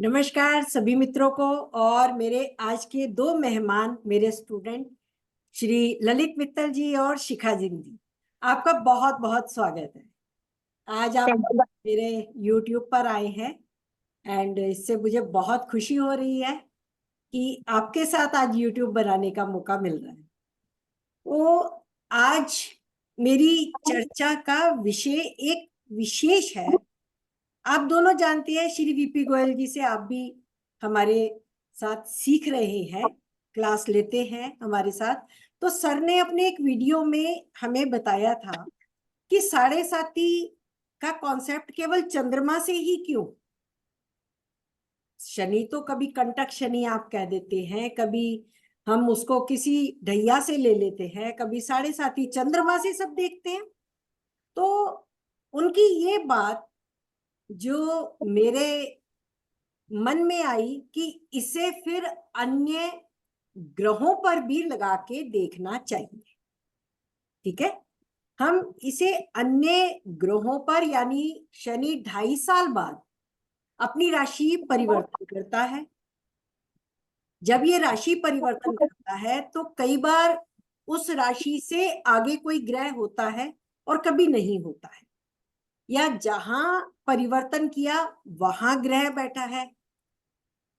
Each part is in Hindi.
नमस्कार सभी मित्रों को। और मेरे आज के दो मेहमान मेरे स्टूडेंट श्री ललित मित्तल जी और शिखा सिंह जी, आपका बहुत बहुत स्वागत है। आज आप मेरे YouTube पर आए हैं एंड इससे मुझे बहुत खुशी हो रही है कि आपके साथ आज YouTube बनाने का मौका मिल रहा है। वो आज मेरी चर्चा का विषय एक विशेष है। आप दोनों जानते हैं श्री वीपी गोयल जी से आप भी हमारे साथ सीख रहे हैं, क्लास लेते हैं हमारे साथ। तो सर ने अपने एक वीडियो में हमें बताया था कि साढ़े साती का कॉन्सेप्ट केवल चंद्रमा से ही क्यों। शनि तो कभी कंटक शनि आप कह देते हैं, कभी हम उसको किसी ढैया से ले लेते हैं, कभी साढ़े साती चंद्रमा से सब देखते हैं। तो उनकी ये बात जो मेरे मन में आई कि इसे फिर अन्य ग्रहों पर भी लगा के देखना चाहिए। ठीक है, हम इसे अन्य ग्रहों पर, यानी शनि 2.5 साल बाद अपनी राशि परिवर्तन करता है। जब ये राशि परिवर्तन करता है तो कई बार उस राशि से आगे कोई ग्रह होता है और कभी नहीं होता है, या जहां परिवर्तन किया वहां ग्रह बैठा है।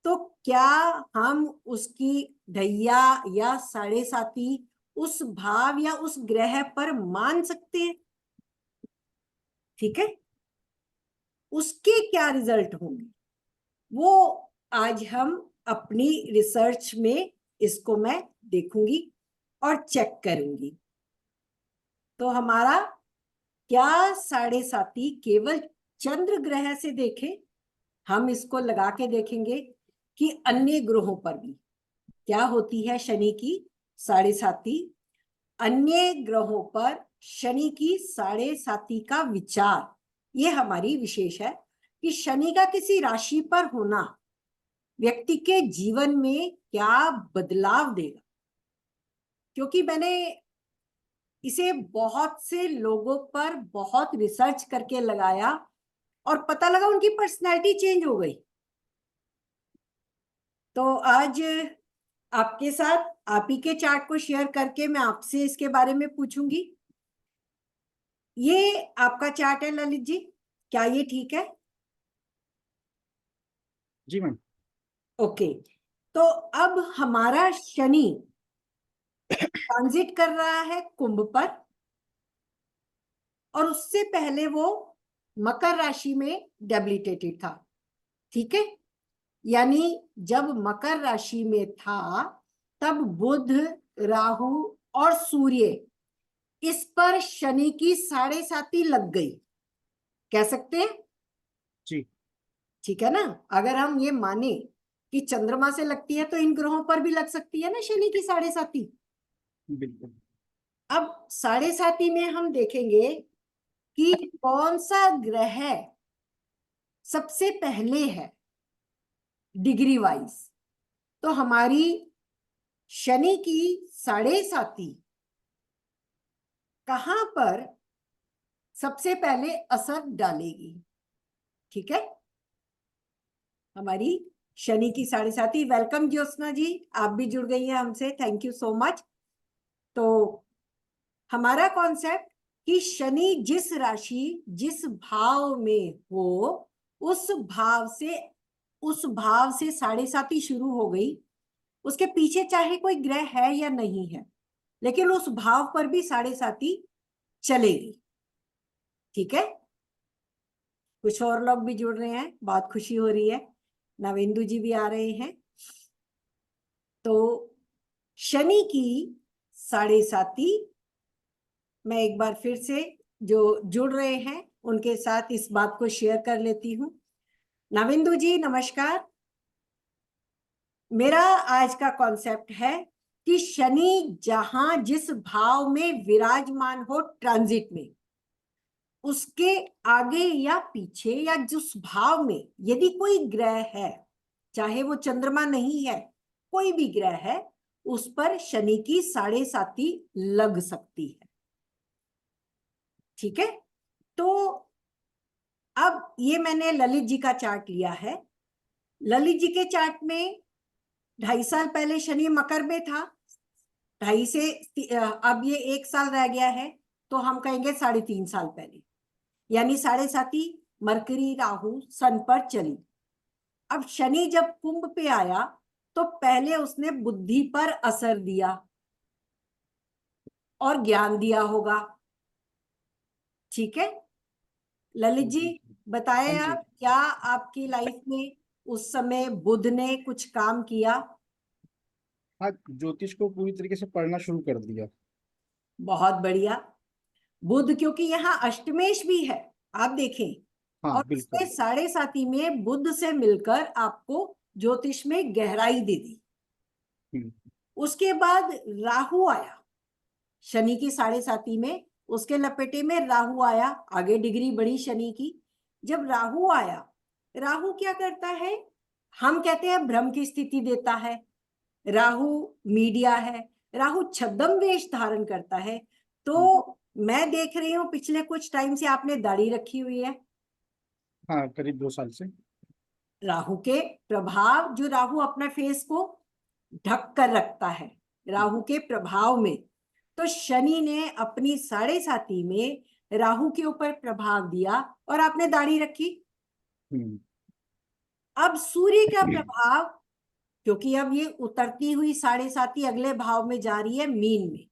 तो क्या हम उसकी ढैया या साढ़े साती उस भाव या उस ग्रह पर मान सकते हैं? ठीक है, उसके क्या रिजल्ट होंगे वो आज हम अपनी रिसर्च में इसको मैं देखूंगी और चेक करूंगी। तो हमारा क्या साढ़े साती केवल चंद्र ग्रह से देखें, हम इसको लगा के देखेंगे कि अन्य ग्रहों पर भी क्या होती है शनि की साढ़े साती। अन्य ग्रहों पर शनि की साढ़े साती का विचार, ये हमारी विशेष है कि शनि का किसी राशि पर होना व्यक्ति के जीवन में क्या बदलाव देगा। क्योंकि मैंने इसे बहुत से लोगों पर बहुत रिसर्च करके लगाया और पता लगा उनकी पर्सनैलिटी चेंज हो गई। तो आज आपके साथ आप ही के चार्ट को शेयर करके मैं आपसे इसके बारे में पूछूंगी। ये आपका चार्ट है ललित जी, क्या ये ठीक है? जी मैम। ओके, तो अब हमारा शनि ट्रांजिट कर रहा है कुंभ पर, और उससे पहले वो मकर राशि में डेबिलिटेटेड था। ठीक है, यानी जब मकर राशि में था तब बुध, राहु और सूर्य, इस पर शनि की साढ़े साती लग गई, कह सकते हैं जी। ठीक है ना। अगर हम ये माने कि चंद्रमा से लगती है तो इन ग्रहों पर भी लग सकती है ना शनि की साढ़े साती। बिल्कुल। अब साढ़े साती में हम देखेंगे कि कौन सा ग्रह सबसे पहले है डिग्री वाइज। तो हमारी शनि की साढ़े साती कहां पर सबसे पहले असर डालेगी? ठीक है, हमारी शनि की साढ़े साती। वेलकम ज्योत्सना जी, आप भी जुड़ गई हैं हमसे, थैंक यू सो मच। तो हमारा कॉन्सेप्ट कि शनि जिस राशि जिस भाव में हो उस भाव से साढ़े साती शुरू हो गई। उसके पीछे चाहे कोई ग्रह है या नहीं है, लेकिन उस भाव पर भी साढ़े साती चलेगी। ठीक है, कुछ और लोग भी जुड़ रहे हैं, बहुत खुशी हो रही है। नवेंदु जी भी आ रहे हैं। तो शनि की साढ़े साती मैं एक बार फिर से जो जुड़ रहे हैं उनके साथ इस बात को शेयर कर लेती हूँ। नवेंदु जी नमस्कार। मेरा आज का कॉन्सेप्ट है कि शनि जहां जिस भाव में विराजमान हो ट्रांजिट में, उसके आगे या पीछे या जिस भाव में यदि कोई ग्रह है, चाहे वो चंद्रमा नहीं है, कोई भी ग्रह है, उस पर शनि की साढ़े साती लग सकती है। ठीक है, तो अब ये मैंने ललित जी का चार्ट लिया है। ललित जी के चार्ट में 2.5 साल पहले शनि मकर में था, 2.5 से अब ये 1 साल रह गया है, तो हम कहेंगे 3.5 साल पहले, यानी 7.5 मरकरी राहु सन पर चली। अब शनि जब कुंभ पे आया तो पहले उसने बुद्धि पर असर दिया और ज्ञान दिया होगा, ठीक है। ललित जी जी। बताएं हाँ जी। आप, क्या आपकी लाइफ में उस समय बुध ने कुछ काम किया? हाँ, ज्योतिष को पूरी तरीके से पढ़ना शुरू कर दिया। बहुत बढ़िया। बुध क्योंकि यहाँ अष्टमेश भी है, आप देखें, हाँ और उसने बिल्कुल। 7.5 में बुध से मिलकर आपको ज्योतिष में गहराई दे दी। हम्म। उसके बाद राहु आया शनि की 7.5 में, उसके लपेटे में राहु आया, आगे डिग्री बढ़ी शनि की। जब राहु आया, राहु क्या करता है, हम कहते हैं भ्रम की स्थिति देता है, राहु मीडिया है, राहु छद्म वेश धारण करता है। हम्म। तो मैं देख रही हूँ पिछले कुछ टाइम से आपने दाढ़ी रखी हुई है। हाँ, करीब 2 साल से। राहु के प्रभाव, जो राहु अपने फेस को ढक कर रखता है, राहु के प्रभाव में, तो शनि ने अपनी 7.5 में राहु के ऊपर प्रभाव दिया और आपने दाढ़ी रखी। हम्म। अब सूर्य का प्रभाव, क्योंकि अब ये उतरती हुई 7.5 अगले भाव में जा रही है, मीन में,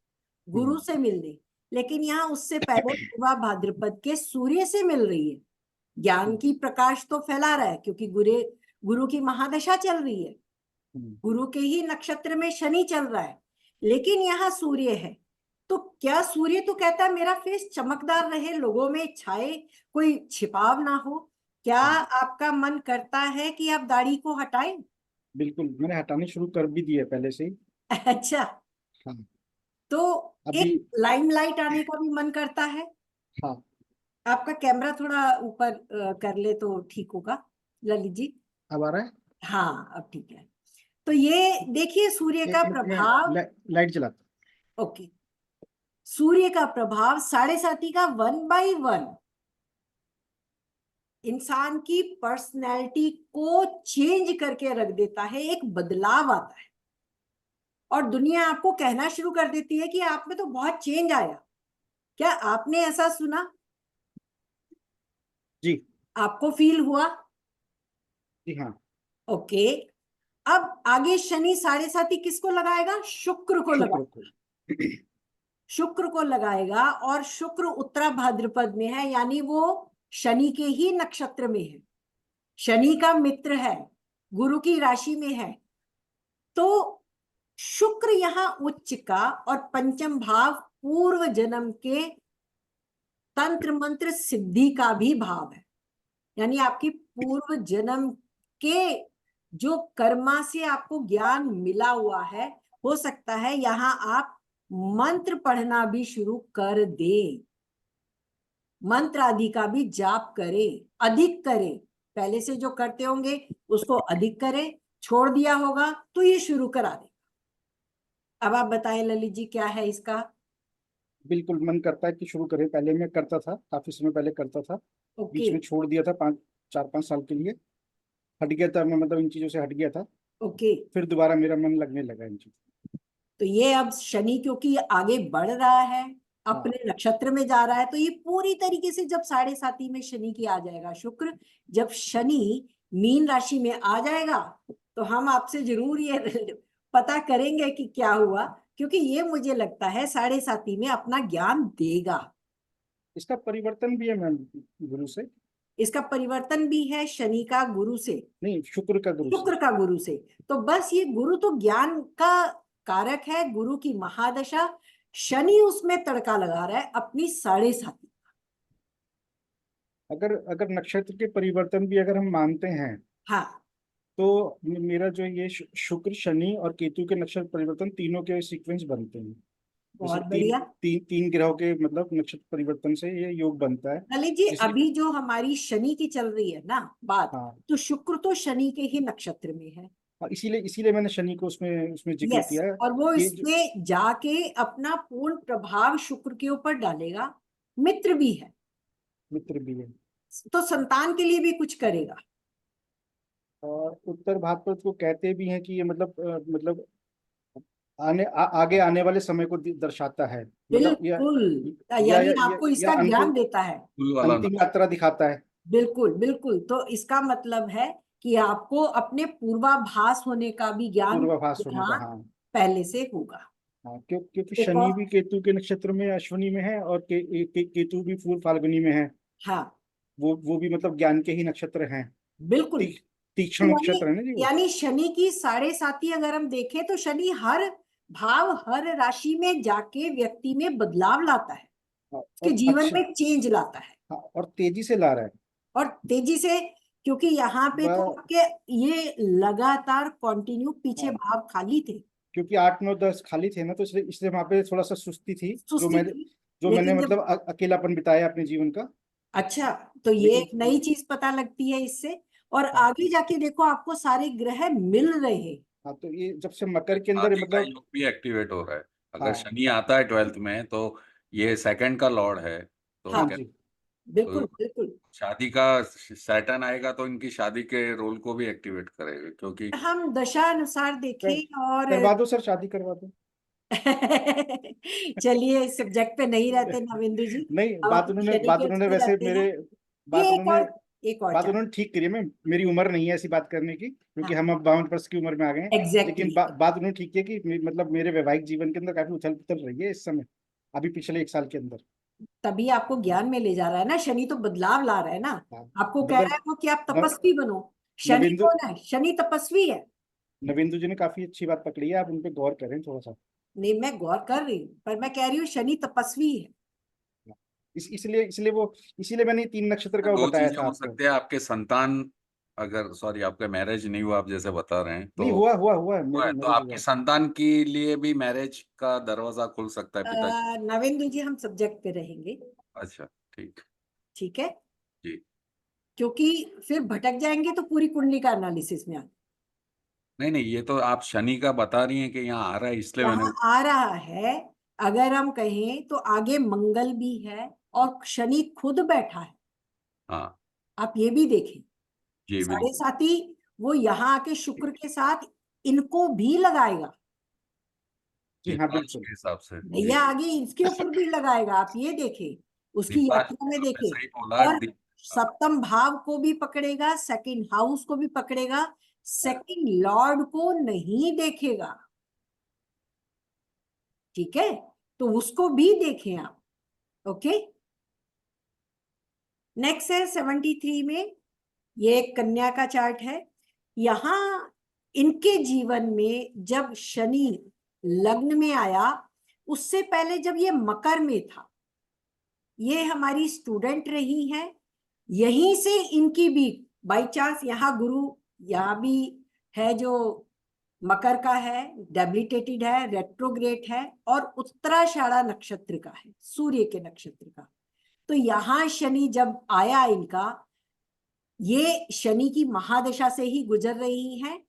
गुरु से मिलने, लेकिन यहाँ उससे पहले पूर्वा भाद्रपद के सूर्य से मिल रही है। ज्ञान की प्रकाश तो फैला रहा है, क्योंकि गुरु की महादशा चल रही है, गुरु के ही नक्षत्र में शनि चल रहा है, लेकिन यहाँ सूर्य है। तो क्या सूर्य तो कहता है मेरा फेस चमकदार रहे, लोगों में छाए, कोई छिपाव ना हो। क्या आपका मन करता है कि आप दाढ़ी को हटाएं? बिल्कुल, मैंने हटाने शुरू कर भी दिए पहले से ही। अच्छा, हाँ। तो अभी। एक लाइमलाइट आने का भी मन करता है। हाँ। आपका कैमरा थोड़ा ऊपर कर ले तो ठीक होगा, ललित जी। अब आ रहा है? हाँ अब ठीक है। तो ये देखिए सूर्य का एक मिनट में प्रभाव। लाइट जलाता ओके, सूर्य का प्रभाव 7.5 का 1/1 इंसान की पर्सनैलिटी को चेंज करके रख देता है, एक बदलाव आता है और दुनिया आपको कहना शुरू कर देती है कि आप में तो बहुत चेंज आया। क्या आपने ऐसा सुना? जी। आपको फील हुआ? जी हाँ। ओके। अब आगे शनि 7.5 किसको लगाएगा? शुक्र को शुक्र लगाएगा। को। शुक्र को लगाएगा, और शुक्र उत्तरा भाद्रपद में है, यानी वो शनि के ही नक्षत्र में है, शनि का मित्र है, गुरु की राशि में है। तो शुक्र यहाँ उच्च का और पंचम भाव पूर्व जन्म के तंत्र मंत्र सिद्धि का भी भाव है, यानी आपकी पूर्व जन्म के जो कर्मा से आपको ज्ञान मिला हुआ है, हो सकता है यहाँ आप मंत्र पढ़ना भी शुरू कर दें, मंत्र आदि का भी जाप करें, अधिक करें, पहले से जो करते होंगे उसको अधिक करें, छोड़ दिया होगा तो ये शुरू करा दें। अब आप बताएं ललित जी, क्या है इसका? बिल्कुल मन करता है कि शुरू करें। पहले मैं करता था, काफी समय पहले करता था। ओके। बीच में छोड़ दिया था, 4-5 साल के लिए हट गया था मैं, मतलब इन चीजों से हट गया था। ओके, फिर दोबारा मेरा मन लगने लगा इन चीजों। तो ये अब शनि क्योंकि आगे बढ़ रहा है, हाँ। अपने नक्षत्र में जा रहा है, तो ये पूरी तरीके से जब 7.5 में शनि की आ जाएगा शुक्र, जब शनि मीन राशि में आ जाएगा तो हम आपसे जरूर ये पता करेंगे कि क्या हुआ, क्योंकि ये मुझे लगता है 7.5 में अपना ज्ञान देगा। इसका परिवर्तन भी है मैम, गुरु से। इसका परिवर्तन भी है शनि का गुरु से, नहीं, शुक्र का गुरु से। शुक्र का गुरु से। तो बस ये गुरु तो ज्ञान का कारक है, गुरु की महादशा, शनि उसमें तड़का लगा रहा है अपनी 7.5। अगर अगर नक्षत्र के परिवर्तन भी अगर हम मानते हैं, हाँ, तो मेरा जो ये शुक्र शनि और केतु के नक्षत्र परिवर्तन तीनों के सीक्वेंस बनते हैं। जैसे बहुत तीन बढ़िया। तीन तीन ग्रहों के मतलब नक्षत्र परिवर्तन से ये योग बनता है। ललित जी इसलिए। अभी जो हमारी शनि की चल रही है ना बात, हाँ। तो शुक्र तो शनि के ही नक्षत्र में है। हाँ, इसीलिए इसीलिए मैंने शनि को उसमें उसमें जिक्र यस, किया है। और वो ये जो इसमें जाके अपना पूर्ण प्रभाव शुक्र के ऊपर डालेगा, मित्र भी है, मित्र भी है। तो संतान के लिए भी कुछ करेगा। और उत्तर भाद्रपद को कहते भी हैं कि ये मतलब आगे आने वाले समय को दर्शाता है, मतलब बिल्कुल, या, यानी या, आपको या इसका ज्ञान देता है। फूल वाला अंतिम यात्रा दिखाता है। बिल्कुल बिल्कुल, तो इसका मतलब है कि आपको अपने पूर्वाभास होने का भी ज्ञान पूर्वाभास होने का, यहाँ हाँ। पहले से होगा। हाँ, क्योंकि एक शनि और, भी केतु के नक्षत्र में अश्विनी में है, और केतु भी फूल फाल्गुनी में है। हाँ वो भी मतलब ज्ञान के ही नक्षत्र हैं। बिल्कुल। ती, तीक्ष्ण यानी नक्षत्र है ना जी वो। यानी शनि की 7.5 अगर हम देखें तो शनि हर भाव हर राशि में जाके व्यक्ति में बदलाव लाता है, हाँ, उसके और जीवन अच्छा, में चेंज लाता है, हाँ, और तेजी से ला रहा है। और तेजी से। क्योंकि यहाँ पे तो वह, आपके ये लगातार कंटिन्यू पीछे हाँ, भाव खाली थे, क्योंकि 8 9 10 खाली थे ना, तो इसलिए इसलिए वहां पे थोड़ा सा सुस्ती थी, सुस्ती थी। जो मैंने लेकिन जब, मतलब अकेलापन बिताया अपने जीवन का। अच्छा, तो ये एक लेकिन नई चीज पता लगती है इससे। और हाँ, आगे जाके देखो आपको सारे ग्रह मिल रहे हैं। हाँ, तो ये जब से मकर के अंदर शादी का मतलब, योग भी एक्टिवेट हो रहा है। अगर हाँ, शनि आता है 12th में तो ये सेकंड का लॉर्ड है, तो हाँ हाँ क्या, जी। तो बिल्कुल बिल्कुल। शादी का सैटर्न आएगा तो इनकी शादी के रोल को भी एक्टिवेट करेगा, क्योंकि हम दशा अनुसार कर, देखें और करवा दो सर, शादी करवा दो। चलिए इस सब्जेक्ट पे नहीं रहते नविंदु जी, नहीं, हम अपने शनि बात के उस उन्होंने पे वैसे रहते हैं। मेरे ये बात उन्होंने एक और बात चांस। उन्होंने ठीक करी है। मेरी उम्र नहीं है ऐसी बात करने की, क्योंकि हाँ हम अब 52 वर्ष की उम्र में आ गए हैं। लेकिन एग्जैक्टली, बात उन्होंने ठीक की है कि मतलब मेरे वैवाहिक जीवन के अंदर काफी उथल पुथल रही है इस समय, अभी पिछले 1 साल के अंदर। तभी आपको ज्ञान में ले जा रहा है ना, शनि तो बदलाव ला रहा है ना। हाँ, आपको कह रहा मतलब है वो कि आप न, तपस्वी बनो। शनि नविंदु कौन है? शनि तपस्वी है। नविंदु जी ने काफी अच्छी बात पकड़ी है, आप उन पे गौर करें थोड़ा सा। नहीं, मैं गौर कर रही हूँ, पर मैं कह रही हूँ शनि तपस्वी है। इसीलिए मैंने 3 नक्षत्र का वो दो बताया चीजें था हो आपको। सकती है। आपके संतान, अगर सॉरी आपका मैरिज नहीं हुआ, आप जैसे बता रहे हैं, तो नहीं, हुआ है, हुआ मेरे है, तो मैरिज आपके हुआ है। संतान के लिए भी मैरिज का दरवाजा खुल सकता है पिताजी। नवेंदु जी हम सब्जेक्ट पे रहेंगे, अच्छा, ठीक। ठीक है? जी। क्योंकि फिर भटक जाएंगे तो पूरी कुंडली का एनालिसिस में आ, नहीं नहीं, ये तो आप शनि का बता रही हैं कि यहाँ आ रहा है, इसलिए मैंने। यहाँ आ रहा है। अगर हम कहें तो आगे मंगल भी है और शनि खुद बैठा है। हाँ आप ये भी देखें, जी, साढ़े बिल्कुल। साथी वो यहाँ आके शुक्र के साथ इनको भी लगाएगा। जी हाँ, दीपांश बिल्कुल। के हिसाब से, जी। भैया आगे इसके ऊपर भी लगाएगा, आप ये देखें, उसकी दीपांश, यात्रा में आपने देखें। सही बोला। और सप्तम भाव को भी पकड़ेगा, सेकंड हाउस को भी पकड़ेगा, सेकंड लॉर्ड को नहीं देखेगा, ठीक है? तो उसको भी देखें आप। ओके, नेक्स्ट है 73 में, ये एक कन्या का चार्ट है। यहां इनके जीवन में जब शनि लग्न में आया, उससे पहले जब ये मकर में था, ये हमारी स्टूडेंट रही हैं, यहीं से इनकी भी बाई चांस यहाँ गुरु यहाँ भी है जो मकर का है, डेबिलिटेटेड है, रेट्रोग्रेट है, और उत्तराषाढ़ा नक्षत्र का है, सूर्य के नक्षत्र का। तो यहाँ शनि जब आया इनका, ये शनि की महादशा से ही गुजर रही हैं,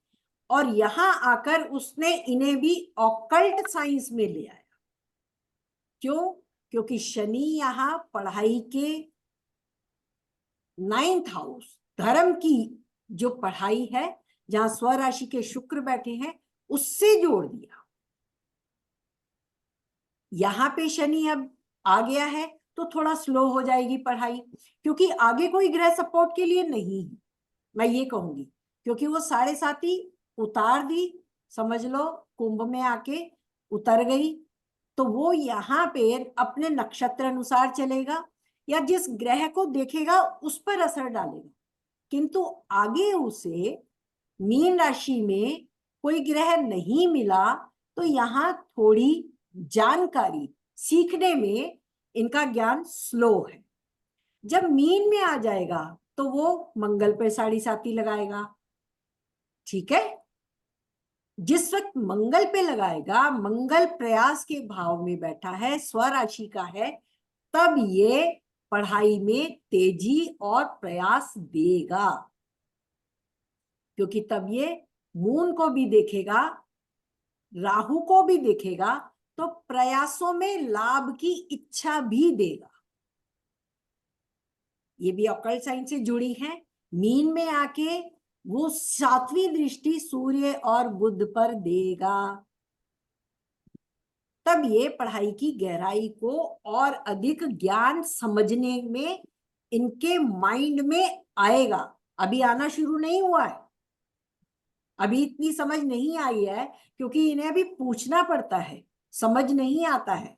और यहां आकर उसने इन्हें भी ऑकल्ट साइंस में ले आया। क्यों? क्योंकि शनि यहाँ पढ़ाई के 9th हाउस, धर्म की जो पढ़ाई है, जहां स्वराशि के शुक्र बैठे हैं, उससे जोड़ दिया। यहां पे शनि अब आ गया है तो थोड़ा स्लो हो जाएगी पढ़ाई, क्योंकि आगे कोई ग्रह सपोर्ट के लिए नहीं है, मैं ये कहूंगी। क्योंकि वो 7.5 उतार दी, समझ लो कुंभ में आके उतर गई, तो वो यहाँ पे अपने नक्षत्र अनुसार चलेगा, या जिस ग्रह को देखेगा उस पर असर डालेगा। किंतु आगे उसे मीन राशि में कोई ग्रह नहीं मिला, तो यहाँ थोड़ी जानकारी सीखने में इनका ज्ञान स्लो है। जब मीन में आ जाएगा तो वो मंगल पर 7.5 लगाएगा, ठीक है? जिस वक्त मंगल पे लगाएगा, मंगल प्रयास के भाव में बैठा है, स्वराशि का है, तब ये पढ़ाई में तेजी और प्रयास देगा, क्योंकि तब ये मून को भी देखेगा, राहु को भी देखेगा, तो प्रयासों में लाभ की इच्छा भी देगा। ये भी ऑकल्ट साइंस से जुड़ी है। मीन में आके वो 7वीं दृष्टि सूर्य और बुध पर देगा। तब ये पढ़ाई की गहराई को और अधिक ज्ञान समझने में इनके माइंड में आएगा। अभी आना शुरू नहीं हुआ है, अभी इतनी समझ नहीं आई है, क्योंकि इन्हें अभी पूछना पड़ता है, समझ नहीं आता है।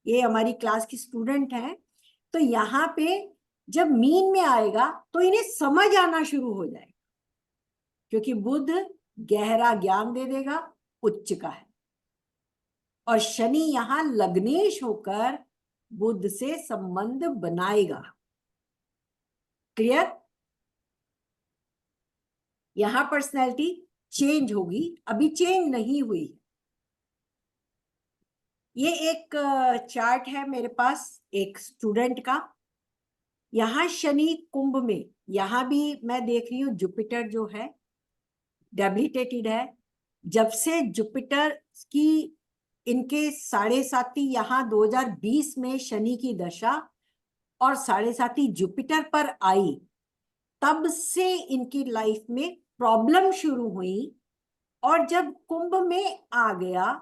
ये हमारी क्लास की स्टूडेंट है, तो यहाँ पे जब मीन में आएगा तो इन्हें समझ आना शुरू हो जाएगा, क्योंकि बुध गहरा ज्ञान दे देगा, उच्च का है, और शनि यहां लग्नेश होकर बुध से संबंध बनाएगा। क्लियर? यहां पर्सनैलिटी चेंज होगी, अभी चेंज नहीं हुई। ये एक चार्ट है मेरे पास एक स्टूडेंट का। यहां शनि कुंभ में, यहां भी मैं देख रही हूं जुपिटर जो है डेबिलिटेटेड है। जब से जुपिटर की इनके 7.5 यहां 2020 में शनि की दशा और 7.5 जुपिटर पर आई, तब से इनकी लाइफ में प्रॉब्लम शुरू हुई। और जब कुंभ में आ गया,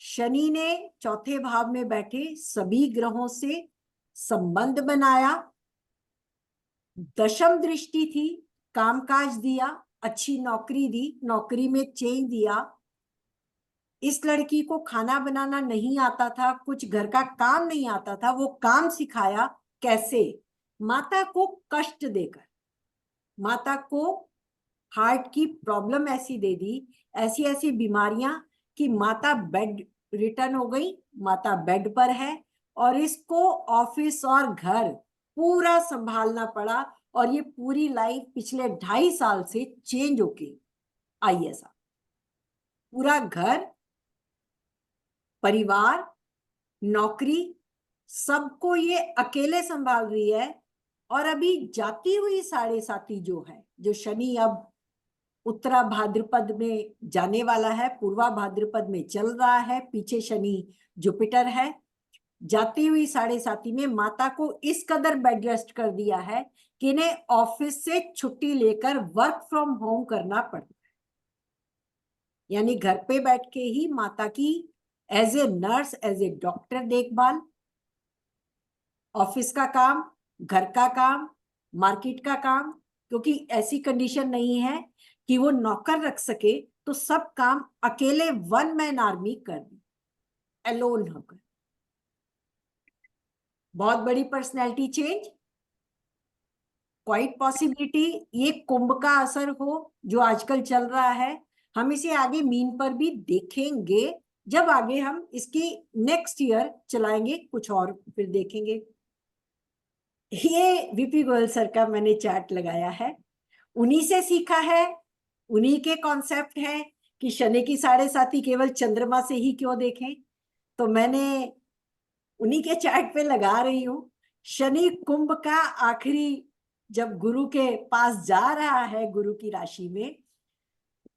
शनि ने चौथे भाव में बैठे सभी ग्रहों से संबंध बनाया, दशम दृष्टि थी, कामकाज दिया, अच्छी नौकरी दी, नौकरी में चेंज दिया। इस लड़की को खाना बनाना नहीं आता था, कुछ घर का काम नहीं आता था, वो काम सिखाया। कैसे? माता को कष्ट देकर, माता को हार्ट की प्रॉब्लम ऐसी दे दी, ऐसी ऐसी बीमारियां कि माता बेड रिटर्न हो गई, माता बेड पर है, और इसको ऑफिस और घर पूरा संभालना पड़ा। और ये पूरी लाइफ पिछले 2.5 साल से चेंज होके आई। ऐसा पूरा घर, परिवार, नौकरी, सबको ये अकेले संभाल रही है। और अभी जाती हुई 7.5 जो है, जो शनि अब उत्तरा भाद्रपद में जाने वाला है, पूर्वा भाद्रपद में चल रहा है, पीछे शनि जुपिटर है। जाती हुई 7.5 में माता को इस कदर बेड रेस्ट कर दिया है कि इन्हें ऑफिस से छुट्टी लेकर वर्क फ्रॉम होम करना पड़ता है। यानी घर पे बैठ के ही माता की as a nurse, as a doctor देखभाल, ऑफिस का काम, घर का काम, मार्केट का काम, क्योंकि ऐसी कंडीशन नहीं है कि वो नौकर रख सके, तो सब काम अकेले 1 मैन आर्मी कर दी, अलोन होकर। बहुत बड़ी पर्सनैलिटी चेंज, क्वाइट पॉसिबिलिटी ये कुंभ का असर हो जो आजकल चल रहा है। हम इसे आगे मीन पर भी देखेंगे, जब आगे हम इसकी नेक्स्ट ईयर चलाएंगे कुछ और फिर देखेंगे। ये वीपी गोयल सर का मैंने चार्ट लगाया है, उन्हीं से सीखा है, उन्हीं के कॉन्सेप्ट है कि शनि की 7.5 केवल चंद्रमा से ही क्यों देखें, तो मैंने उन्हीं के चार्ट पे लगा रही हूं। शनि कुंभ का आखिरी जब गुरु के पास जा रहा है, गुरु की राशि में,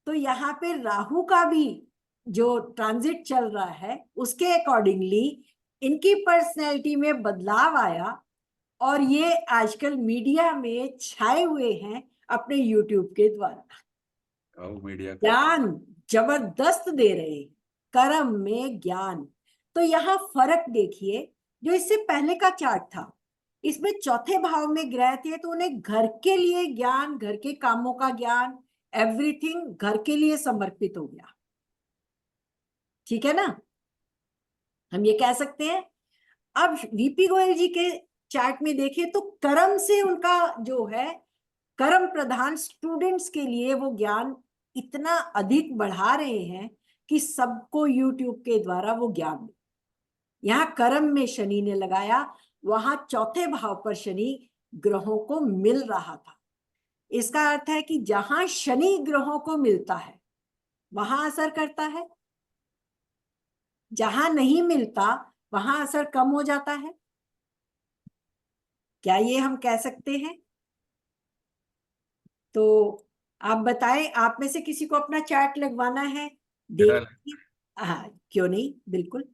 तो यहाँ पे राहु का भी जो ट्रांजिट चल रहा है, उसके अकॉर्डिंगली इनकी पर्सनैलिटी में बदलाव आया। और ये आजकल मीडिया में छाए हुए हैं अपने यूट्यूब के द्वारा, मीडिया का ज्ञान जबरदस्त दे रहे हैं, कर्म में ज्ञान। तो यहाँ फर्क देखिए, जो इससे पहले का चार्ट था, इसमें चौथे भाव में ग्रह थे, तो उन्हें घर के लिए ज्ञान, घर के कामों का ज्ञान, एवरीथिंग घर के लिए समर्पित हो गया। ठीक है ना, हम ये कह सकते हैं। अब वीपी गोयल जी के चार्ट में देखिए तो कर्म से उनका जो है, कर्म प्रधान स्टूडेंट्स के लिए वो ज्ञान इतना अधिक बढ़ा रहे हैं कि सबको यूट्यूब के द्वारा वो ज्ञान, यहाँ कर्म में शनि ने लगाया, वहां चौथे भाव पर शनि ग्रहों को मिल रहा था। इसका अर्थ है कि जहां शनि ग्रहों को मिलता है वहां असर करता है, जहां नहीं मिलता वहां असर कम हो जाता है। क्या ये हम कह सकते हैं? तो आप बताएं, आप में से किसी को अपना चार्ट लगवाना है? मेरा देख, हाँ क्यों नहीं, बिल्कुल।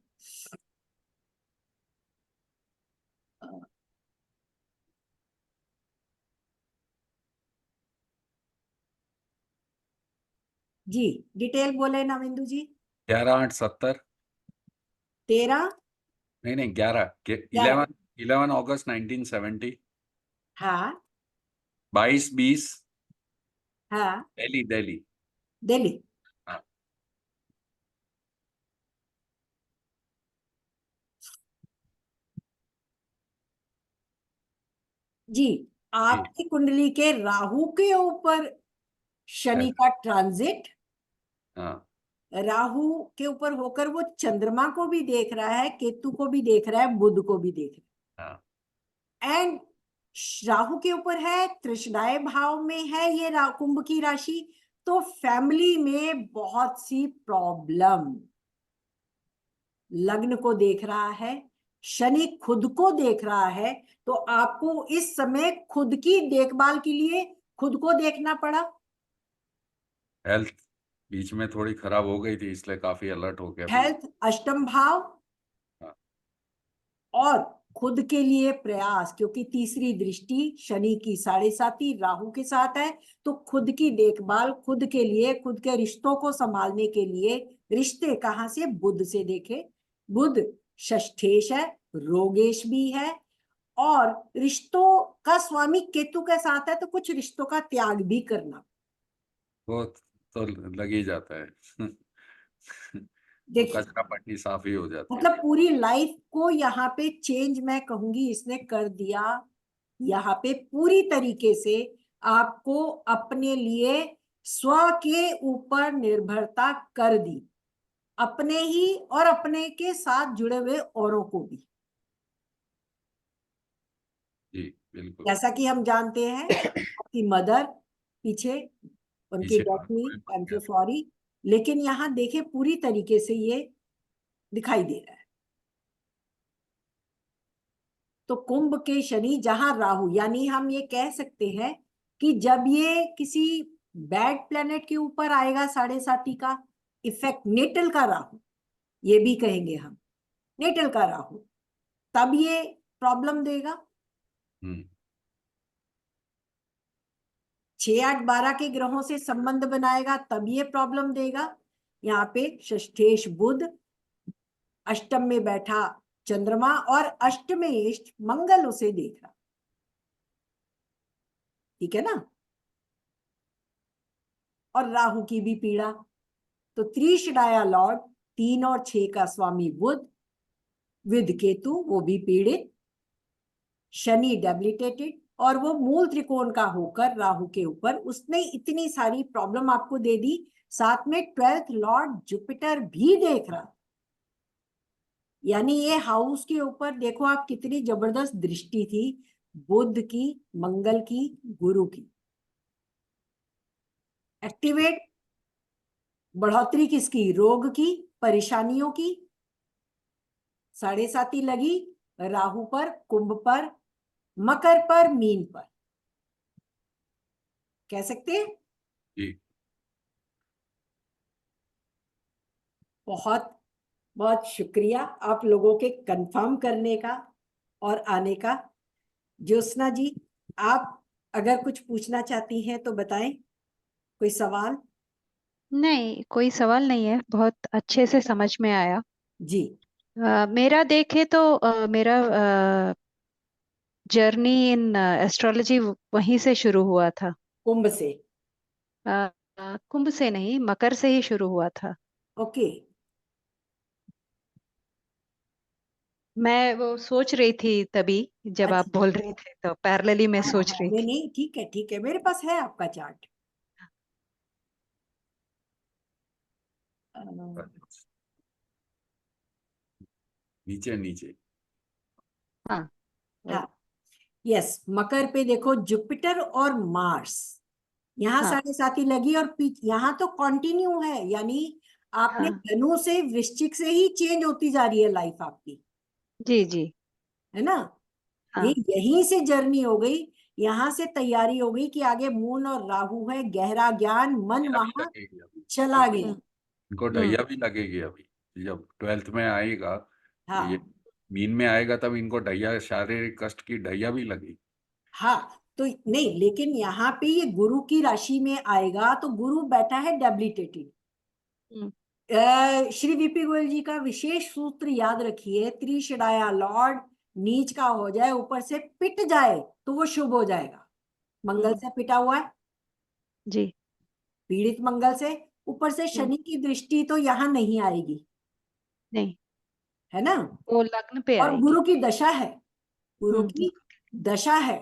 जी डिटेल बोले नविंदु जी। 11/8/70। 13। नहीं 11, 11। 11 अगस्त 1970। हाँ 22/20 हाँ दिल्ली दिल्ली। दिल्ली। हाँ जी जी आपकी कुंडली के राहु के ऊपर शनि है। का ट्रांजिट, हाँ राहु के ऊपर होकर वो चंद्रमा को भी देख रहा है, केतु को भी देख रहा है, बुध को भी देख हाँ रहा है। एंड राहु के ऊपर है, तृषदाय भाव में है ये कुंभ की राशि। तो फैमिली में बहुत सी प्रॉब्लम, लग्न को देख रहा है, शनि खुद को देख रहा है। तो आपको इस समय खुद की देखभाल के लिए खुद को देखना पड़ा। हेल्थ बीच में थोड़ी खराब हो गई थी, इसलिए काफी अलर्ट हो गया अभी। हेल्थ अष्टम भाव, हाँ और खुद के लिए प्रयास, क्योंकि तीसरी दृष्टि शनि की 7.5 राहु के साथ है। तो खुद की देखभाल, खुद के लिए, खुद के रिश्तों को संभालने के लिए, रिश्ते कहाँ से? बुध से देखे। बुध षष्ठेश है, रोगेश भी है, और रिश्तों का स्वामी केतु के साथ है, तो कुछ रिश्तों का त्याग भी करना। वो तो लग ही जाता है। वो देखिए कचरा पट्टी साफ ही हो जाती है। मतलब पूरी लाइफ को यहाँ पे चेंज मैं कहूंगी इसने कर दिया। यहाँ पे पूरी तरीके से आपको अपने लिए स्व के ऊपर निर्भरता कर दी, अपने ही और अपने के साथ जुड़े हुए औरों को भी। जी बिल्कुल। जैसा कि हम जानते हैं आपकी मदर पीछे, उनकी पीछे डेथ हुई, कोई मर आई एम गया सो था। सॉरी। लेकिन यहाँ देखे पूरी तरीके से ये दिखाई दे रहा है। तो कुंभ के शनि जहां राहु, यानी हम ये कह सकते हैं कि जब ये किसी बैड प्लेनेट के ऊपर आएगा 7.5 का इफेक्ट, नेटल का राहु ये भी कहेंगे हम, नेटल का राहु, तब ये प्रॉब्लम देगा। 6, 8, 12 के ग्रहों से संबंध बनाएगा तब ये प्रॉब्लम देगा। यहाँ पे षष्ठेश बुध, अष्टम में बैठा चंद्रमा, और अष्टमेष्ट मंगल उसे देख रहा। ठीक है ना? और राहु की भी पीड़ा। तो त्रिशडाया लॉर्ड, 3 और 6 का स्वामी बुध, विद केतु वो भी पीड़ित, शनि डेबिलिटेटेड, और वो मूल त्रिकोण का होकर राहु के ऊपर उसने इतनी सारी प्रॉब्लम आपको दे दी। साथ में 12th लॉर्ड जुपिटर भी देख रहा। यानी ये हाउस के ऊपर देखो आप कितनी जबरदस्त दृष्टि थी, बुध की, मंगल की, गुरु की। एक्टिवेट, बढ़ोतरी किसकी? रोग की, परेशानियों की। 7.5 लगी राहु पर, कुंभ पर, मकर पर, मीन पर, कह सकते हैं। जी बहुत बहुत शुक्रिया आप लोगों के कंफर्म करने का और आने का। ज्योत्सना जी, आप अगर कुछ पूछना चाहती हैं तो बताएं, कोई सवाल? नहीं, कोई सवाल नहीं है, बहुत अच्छे से समझ में आया। जी मेरा देखे तो मेरा जर्नी इन एस्ट्रोलॉजी वहीं से शुरू हुआ था। कुंभ से। कुंभ से नहीं, मकर से ही शुरू हुआ था। ओके। मैं वो सोच रही थी तभी, जब आप अच्छा, बोल रहे थे तो पैरेलली मैं हाँ सोच हाँ, रही नहीं थी। नहीं ठीक है ठीक है, मेरे पास है आपका चार्ट। नीचे नीचे। हाँ। हाँ यस, मकर पे देखो जुपिटर और मार्स, यहाँ हाँ 7.5 लगी, और यहाँ तो कंटिन्यू है, यानी आपने हाँ। धनु से वृश्चिक से ही चेंज होती जा रही है लाइफ आपकी, जी जी। है ना? ये हाँ यहीं से जर्नी हो गई, यहाँ से तैयारी हो गई कि आगे मून और राहु है, गहरा ज्ञान, मन ढैया भी वहां लगेगी अभी चला इनको। गया। इनको हम्म। ढैया भी लगेगी अभी, जब 12th में आएगा ये हाँ मीन में आएगा तब इनको ढैया, शारीरिक कष्ट की ढैया भी लगेगी। हाँ, तो नहीं, लेकिन यहाँ पे ये गुरु की राशि में आएगा तो गुरु बैठा है डेबिलिटेटेड। हम्म, श्री वीपी गोयल जी का विशेष सूत्र याद रखिए, त्रिशडाया लॉर्ड नीच का हो जाए, ऊपर से पिट जाए तो वो शुभ हो जाएगा। मंगल से पिटा हुआ है, जी पीड़ित मंगल से, ऊपर से शनि की दृष्टि तो यहाँ नहीं आएगी, नहीं, है ना। वो लग्न पे और आएगी। गुरु की दशा है, गुरु की दशा है,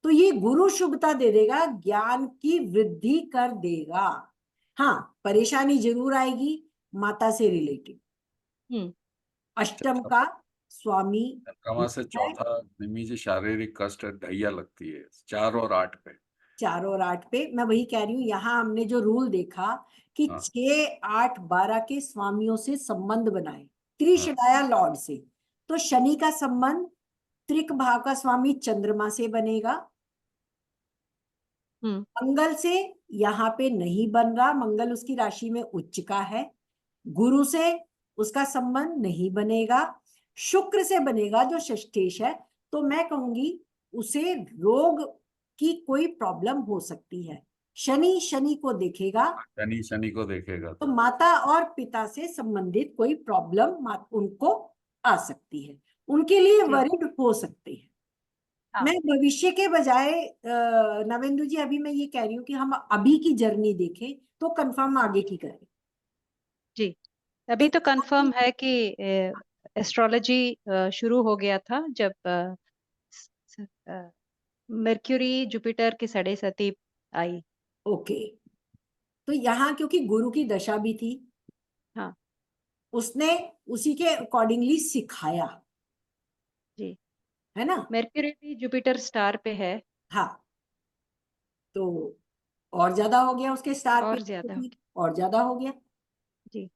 तो ये गुरु शुभता दे देगा, ज्ञान की वृद्धि कर देगा। हाँ, परेशानी जरूर आएगी माता से रिलेटेड। हम्म, अष्टम का स्वामी चंद्रमा से है, चौथा निमी जी शारीरिक कष्ट ढैया लगती है 4 और 8 पे। 4 और 8 पे। मैं वही कह रही हूँ, यहाँ हमने जो रूल देखा कि हाँ। 6, 8, 12 के स्वामियों से संबंध बनाए, हाँ। त्रिशडाया लॉर्ड से, तो शनि का संबंध त्रिक भाव का स्वामी चंद्रमा से बनेगा। मंगल से यहाँ पे नहीं बन रहा, मंगल उसकी राशि में उच्च का है। गुरु से उसका संबंध नहीं बनेगा, शुक्र से बनेगा जो षष्ठेश है। तो मैं कहूंगी उसे रोग की कोई प्रॉब्लम हो सकती है। शनि शनि को देखेगा, शनि को देखेगा तो माता और पिता से संबंधित कोई प्रॉब्लम उनको आ सकती है, उनके लिए वरिड हो सकते हैं। हाँ। मैं भविष्य के बजाय नवेंदु जी, अभी मैं ये कह रही हूँ कि हम अभी की जर्नी देखें तो कंफर्म आगे की करें। जी, अभी तो कंफर्म है कि एस्ट्रोलॉजी शुरू हो गया था जब मर्क्यूरी जुपिटर की साढ़े सती आई। ओके, तो यहाँ क्योंकि गुरु की दशा भी थी, हाँ उसने उसी के अकॉर्डिंगली सिखाया, जी, है ना। मर्क्यूरी भी जुपिटर स्टार पे है। हाँ, तो और ज्यादा हो गया उसके स्टार पे, और ज्यादा। और ज्यादा हो गया। जी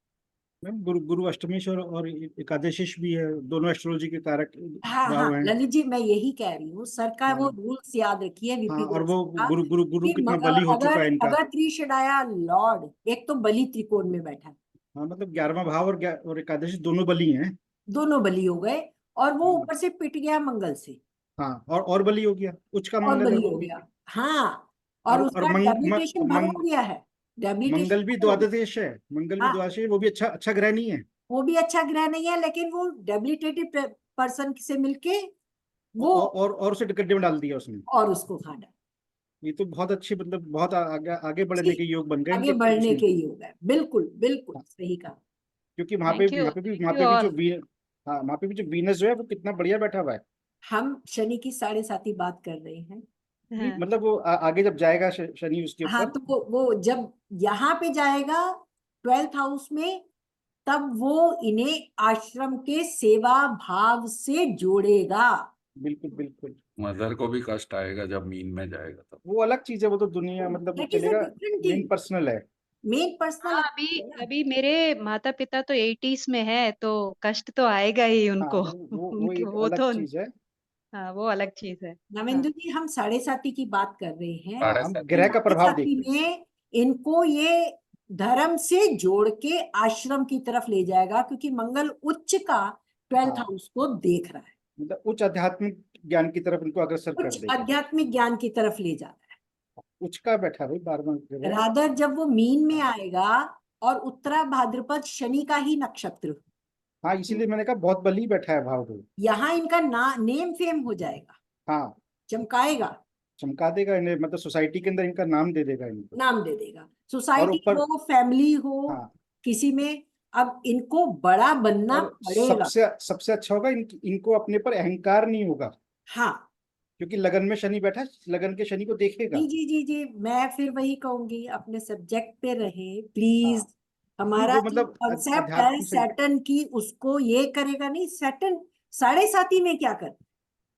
मैम गुरु गुरु अष्टमेश और एकादशीश भी है, दोनों एस्ट्रोलॉजी के कारक हाँ हाँ भाव हैं। ललित जी, मैं यही कह रही हूँ, सर का वो हाँ। रूल्स याद रखिए वीपी हाँ, और वो का, गुरु गुरु गुरु कि कितना बली हो चुका अगर है इनका। अगर त्रिशडाया लॉर्ड, एक तो बलि त्रिकोण में बैठा है, हाँ, मतलब 11वां भाव और एकादशी दोनों बली हैं। दोनों बलि हो गए, और वो हाँ। ऊपर से पिट गया मंगल से, हाँ, और बली हो गया, उच्च का और मंगल है बलि वो हो भी। गया। हाँ, और और उसका डेबिलिटेशन भंग हो गया है, डेबिलिटेशन मंगल भी भंग हो गया। द्वादश है, मंगल भी हाँ, द्वादश है, वो भी अच्छा अच्छा ग्रह नहीं है। वो भी अच्छा ग्रह नहीं है, लेकिन वो डेबिलिटेटिव पर्सन से मिलके वो और उसे गड्ढे में डाल दिया उसने। और उसको खा डाला। ये तो बहुत अच्छी, मतलब बहुत आगे बढ़ने जी, के योग बन गए आगे इनके बढ़ने उसमें। के योग है, बिल्कुल बिल्कुल हाँ, सही कहा। क्योंकि थैंक यू, वहां थैंक यू पे भी जो ऑल। हाँ, वहां पे भी जो वीनस जो है वो कितना बढ़िया बैठा हुआ है। हम शनि की साढ़े साथी बात कर रहे हैं। नहीं, हाँ मतलब वो आगे जब जाएगा शनि उसके हाँ, ऊपर। तो वो जब यहाँ पे जाएगा 12th हाउस में, तब वो इन्हें आश्रम के सेवा भाव से जोड़ेगा। बिल्कुल बिल्कुल। मदर को भी कष्ट आएगा जब मीन में जाएगा तब। वो अलग चीज है, वो तो दुनिया, मतलब वो दैट इज अ चलेगा, डिफरेंट मेन थिंग, पर्सनल है। Main personal. हाँ, अभी अभी मेरे माता पिता तो 80s में है, तो कष्ट तो आएगा ही हाँ, उनको। वो उनके एक वो अलग तो, चीज है। हाँ वो अलग चीज है। हाँ। नवेंद्र जी, हम साढ़े साथी की बात कर रहे हैं। हाँ, साढ़े हम सात ग्रह का साढ़े प्रभाव साथी देख रहे हैं। में इनको ये धर्म से जोड़ के आश्रम की तरफ ले जाएगा, क्योंकि मंगल उच्च का 12th हाँ, हाउस को देख रहा है, मतलब उच्च आध्यात्मिक ज्ञान की तरफ इनको अग्रसर कर उच्च देगा। आध्यात्मिक ज्ञान की तरफ ले जाता उच्च का बैठा भाई 12वां है। ग्रह। रादर जब वो मीन में आएगा, और उत्तरा भाद्रपद शनि का ही नक्षत्र, हाँ, इसीलिए मैंने कहा बहुत बली बैठा है भाव को। यहाँ इनका नेम फेम हो जाएगा, हाँ, चमकाएगा, चमका देगा इन्हें, मतलब सोसाइटी के अंदर इनका नाम दे देगा इनको। नाम दे देगा, और सोसाइटी ऊपर, हो, फैमिली हो, हाँ, किसी में। अब इनको बड़ा बनना और पड़ेगा। सबसे अच्छा होगा, इनको अपने पर अहंकार नहीं होगा, हाँ, क्योंकि लगन में शनि बैठा है, लगन के शनि को देखेगा। जी जी जी जी, मैं फिर वही कहूंगी, अपने सब्जेक्ट पे रहे प्लीज। हाँ, नहीं हमारा वो जो मतलब कॉन्सेप्ट है अध्यात्म से। सैटर्न की, उसको ये करेगा नहीं। सैटर्न साढ़े साथी में क्या कर,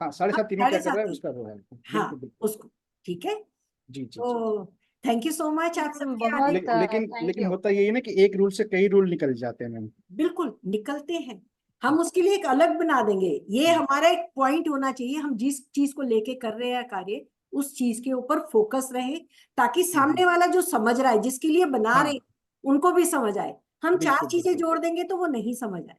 हाँ, साढ़े हाँ, सात में साढ़े क्या कर रहा है साथी, उसका वो है। हाँ, बिल्कुल बिल्कुल। उसको, ठीक है। जी जी जी। तो थैंक यू सो मच आप सबके आने। बहुत थैंक लेकिन यू। होता यही है ना कि एक रूल से कई रूल निकल जाते हैं मैम। बिल्कुल निकलते हैं, हम उसके लिए एक अलग बना देंगे। ये हमारा एक पॉइंट होना चाहिए, हम जिस चीज को लेके कर रहे हैं कार्य, उस चीज के ऊपर फोकस रहे, ताकि सामने वाला जो समझ रहा है, जिसके लिए बना रहे, हाँ, उनको भी समझ आए। हम चार बिल्कुल चीजें बिल्कुल। जोड़ देंगे तो वो नहीं समझ आए।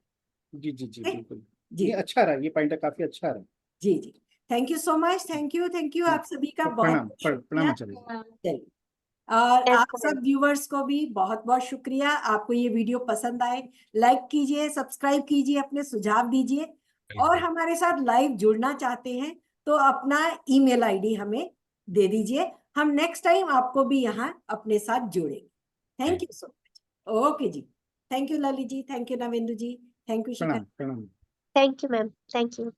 जी जी जी, ठीक? बिल्कुल। जी ये अच्छा रहा, ये पॉइंट काफी अच्छा रहा। जी जी। Thank you so much, thank you आप सभी का बहुत प्रणाम बहुत शुक्रिया। प्रणाम आचार्य जी। चलिए, और Yes, आप सब व्यूवर्स को भी बहुत बहुत शुक्रिया। आपको ये वीडियो पसंद आए, लाइक कीजिए, सब्सक्राइब कीजिए, अपने सुझाव दीजिए, और हमारे साथ लाइव जुड़ना चाहते हैं तो अपना ईमेल आईडी हमें दे दीजिए। हम नेक्स्ट टाइम आपको भी यहाँ अपने साथ जोड़ेंगे। Thank you so much. Okay जी, thank you Lalit ji, thank you Navendu ji, thank you Shikha. प्रणाम प्रणाम। thank you, ma'am. Thank you.